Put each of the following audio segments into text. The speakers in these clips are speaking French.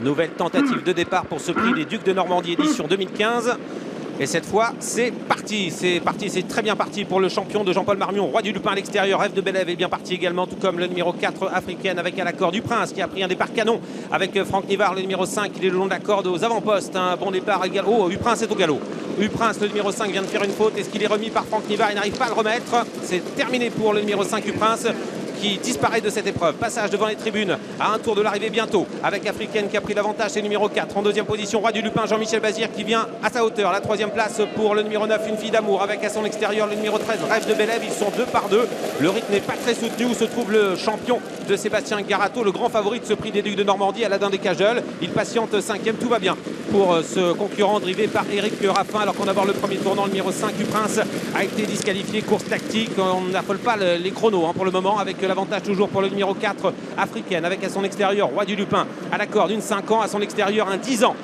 Nouvelle tentative de départ pour ce prix des Ducs de Normandie édition 2015. Et cette fois, c'est parti, c'est très bien parti pour le champion de Jean-Paul Marmion. Roi du Lupin à l'extérieur, Rêve de Bélève est bien parti également, tout comme le numéro 4 africaine avec à l'accord du Prince qui a pris un départ canon avec Franck Nivard, le numéro 5, il est le long de la corde aux avant-postes. Un bon départ également. Oh, U-Prince est au galop. U-Prince, le numéro 5, vient de faire une faute. Est-ce qu'il est remis par Franck Nivard? Il n'arrive pas à le remettre. C'est terminé pour le numéro 5 U-Prince, qui disparaît de cette épreuve. Passage devant les tribunes à un tour de l'arrivée bientôt avec Africaine qui a pris l'avantage, c'est numéro 4 en deuxième position. Roi du Lupin, Jean-Michel Bazir qui vient à sa hauteur. La troisième place pour le numéro 9, Une fille d'amour, avec à son extérieur le numéro 13, Rêve de Bélève. Ils sont 2 par 2. Le rythme n'est pas très soutenu. Où se trouve le champion de Sébastien Garato, le grand favori de ce prix des Ducs de Normandie, Aladin Descajeul. Il patiente 5e, tout va bien pour ce concurrent drivé par Éric Raffin, alors qu'on aborde le premier tournant. Le numéro 5 du Prince a été disqualifié, course tactique. On n'affole pas les chronos pour le moment, avec l'avantage toujours pour le numéro 4 africaine, avec à son extérieur Roi du Lupin à l'accord d'une 5 ans, à son extérieur un 10 ans.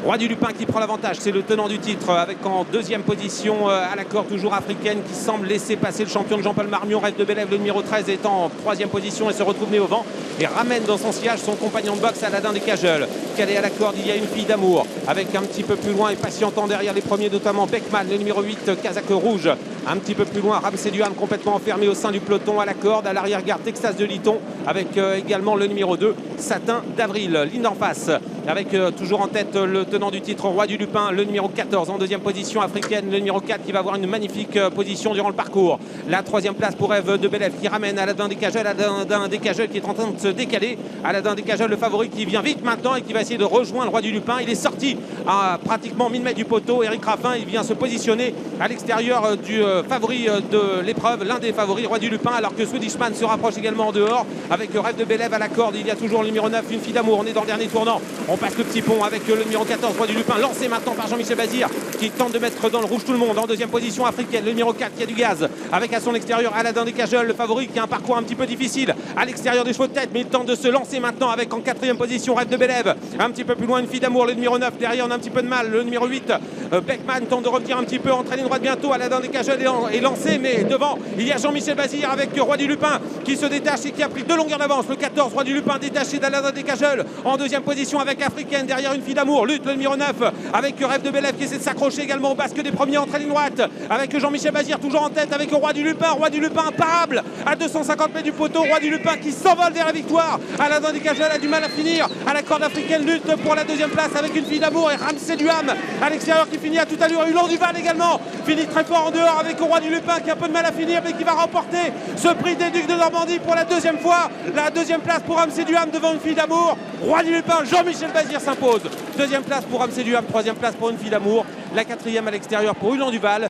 Roi du Lupin qui prend l'avantage, c'est le tenant du titre, avec en deuxième position à l'accord toujours africaine qui semble laisser passer le champion de Jean-Paul Marmion. Rêve de Bélève, le numéro 13, est en troisième position et se retrouve né au vent et ramène dans son sillage son compagnon de boxe Aladin Descajeul. Calé à la corde, il y a Une fille d'amour avec un petit peu plus loin et patientant derrière les premiers, notamment Beckman, le numéro 8, casaque rouge. Un petit peu plus loin, Ramsey Duham complètement enfermé au sein du peloton à la corde. À l'arrière-garde, Texas de Liton avec également le numéro 2, Satin d'Avril. Ligne en face avec toujours en tête le tenant du titre, Roi du Lupin, le numéro 14 en deuxième position africaine, le numéro 4 qui va avoir une magnifique position durant le parcours. La troisième place pour Rêve de Bélève qui ramène Aladin Descajeul. Aladin Descajeul qui est en train de se décaler. Aladin Descajeul, le favori, qui vient vite maintenant et qui va essayer de rejoindre le Roi du Lupin. Il est sorti à pratiquement 1000 mètres du poteau. Éric Raffin, il vient se positionner à l'extérieur du favori de l'épreuve, l'un des favoris, Roi du Lupin, alors que Swedishman se rapproche également en dehors avec Rêve de Bélève à la corde. Il y a toujours le numéro 9, Une fille d'amour. On est dans le dernier tournant. On passe le petit pont avec le numéro 14, Roi du Lupin, lancé maintenant par Jean-Michel Bazir qui tente de mettre dans le rouge tout le monde. En deuxième position africaine, le numéro 4 qui a du gaz avec à son extérieur Aladin Descajeul, le favori, qui a un parcours un petit peu difficile à l'extérieur des chevaux de tête, mais il tente de se lancer maintenant avec en quatrième position Rêve de Bélève. Un petit peu plus loin, Une fille d'amour, le numéro 9. Derrière, on a un petit peu de mal. Le numéro 8, Beckman, tente de revenir un petit peu, entraîner droite bientôt. Aladin Descajeul est lancé, mais devant, il y a Jean-Michel Bazir avec Roi du Lupin qui se détache et qui a pris 2 longueurs d'avance. Le 14, Roi du Lupin, détaché d'Aladin Descajeul en deuxième position avec Africaine. Derrière, Une fille d'amour, lutte le numéro 9 avec Rêve de Bélève qui essaie de s'accrocher également au basque des premiers, entre ligne droite avec Jean-Michel Bazir toujours en tête avec Roi du Lupin. Roi du Lupin imparable à 250 mètres du poteau. Roi du Lupin qui s'envole vers la victoire. Aladin Descajeul a du mal à finir à la corde africaine, lutte pour la deuxième place avec Une fille d'amour et Ramsey Duham à l'extérieur qui finit à toute allure. Hulot Duval également finit très fort en dehors avec Roi du Lupin qui a un peu de mal à finir mais qui va remporter ce prix des Ducs de Normandie pour la deuxième fois. La deuxième place pour Ramsey Duham devant Une fille d'amour. Roi du Lupin, Jean-Michel Bazir s'impose. Deuxième place pour Ramsey Duham, troisième place pour Une fille d'amour. La quatrième à l'extérieur pour Hulot Duval.